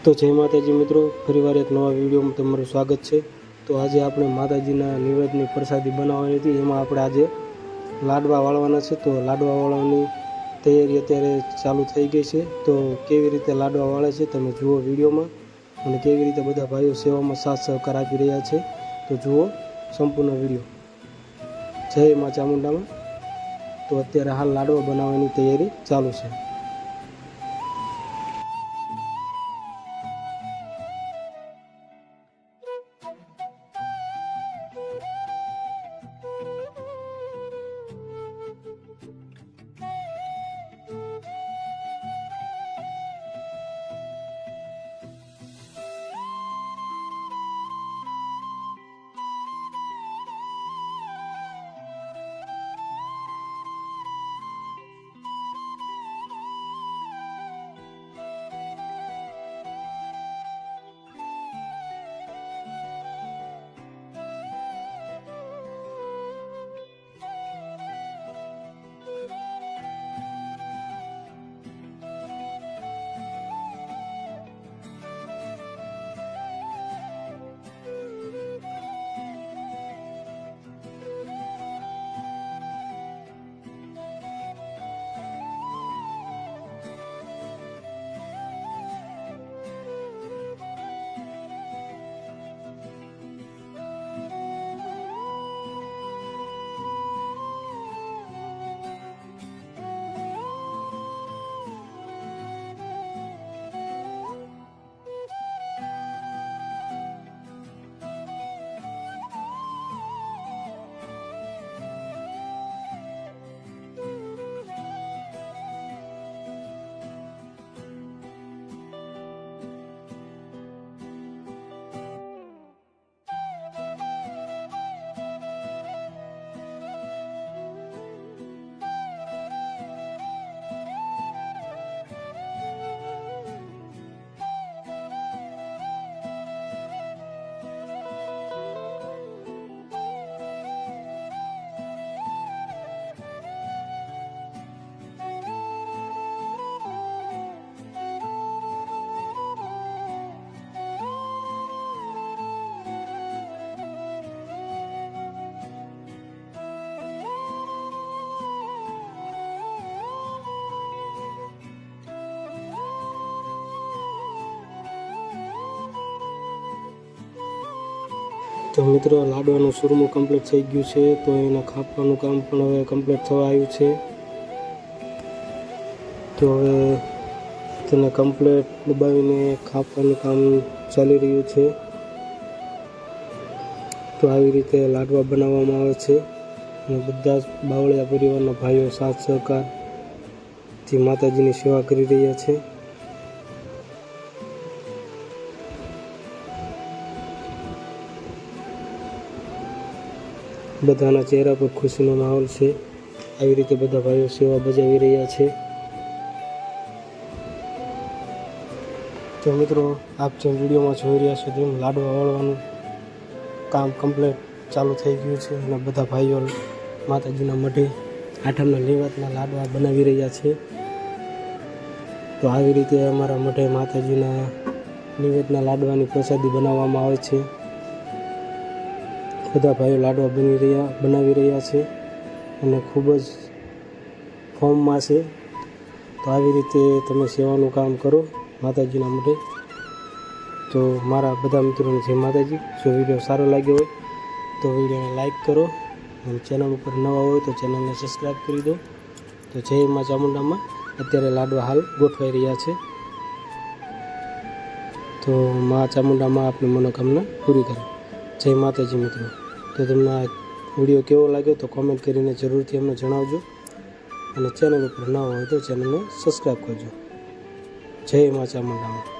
તો જય માતાજી મિત્રો, ફરીવાર એક નવા વિડીયોમાં તમારું સ્વાગત છે। તો આજે આપણે માતાજીના નિવેદની પ્રસાદી બનાવવાની હતી, એમાં આપણે આજે લાડવા વાળવાના છે। તો લાડવા વાળવાની તૈયારી અત્યારે ચાલુ થઈ ગઈ છે। તો કેવી રીતે લાડવા વાળે છે તમે જુઓ વિડીયોમાં, અને કેવી રીતે બધા ભાઈઓ સેવામાં સાથ સહકાર આપી રહ્યા છે તો જુઓ સંપૂર્ણ વિડીયો। જય મા ચામુંડામાં। તો અત્યારે હાલ લાડવા બનાવવાની તૈયારી ચાલુ છે। તો મિત્રો લાડવાનું સુરમું કમ્પ્લીટ થઈ ગયું છે। તો એના ખાપવાનું કામ પણ હવે કમ્પ્લીટ થવા આવ્યું છે। તો હવે તેને કમ્પ્લીટ દબાવીને ખાપવાનું કામ ચાલી રહ્યું છે। તો આવી રીતે લાડવા બનાવવામાં આવે છે, અને બધા જ બાવળિયા પરિવારના ભાઈઓ સાથ સહકારથી માતાજીની સેવા કરી રહ્યા છે। બધાના ચહેરા પર ખુશીનો માહોલ છે। આવી રીતે બધા ભાઈઓ સેવા બજાવી રહ્યા છે। તો મિત્રો, આપ જેમ વિડીયોમાં જોઈ રહ્યા છો તેમ લાડવા વાળવાનું કામ કમ્પ્લીટ ચાલુ થઈ ગયું છે, અને બધા ભાઈઓ માતાજીના મઢે આઠમના નિવેદના લાડવા બનાવી રહ્યા છે। તો આવી રીતે અમારા મઢે માતાજીના નિવેદના લાડવાની પ્રસાદી બનાવવામાં આવે છે। બધા ભાઈઓ લાડવા બનાવી રહ્યા છે, અને ખૂબ જ ફોર્મમાં છે। તો આવી રીતે તમે સેવાનું કામ કરો માતાજીના મઢે। તો મારા બધા મિત્રોને જય માતાજી। જો વિડીયો સારો લાગ્યો હોય તો વિડીયોને લાઈક કરો, અને ચેનલ ઉપર નવા હોય તો ચેનલને સબસ્ક્રાઈબ કરી દો। તો જય મા ચામુંડામાં અત્યારે લાડવા હાલ ગોઠવાઈ રહ્યા છે। તો મા ચામુંડામાં આપની મનોકામના પૂરી કરે। જય માતાજી મિત્રો। તો તમને આ વિડીયો કેવો લાગ્યો તો કોમેન્ટ કરીને જરૂરથી અમને જણાવજો, અને ચેનલ ઉપર ન હોય તો ચેનલને સબસ્ક્રાઈબ કરજો। જય મા ચામુંડામાં।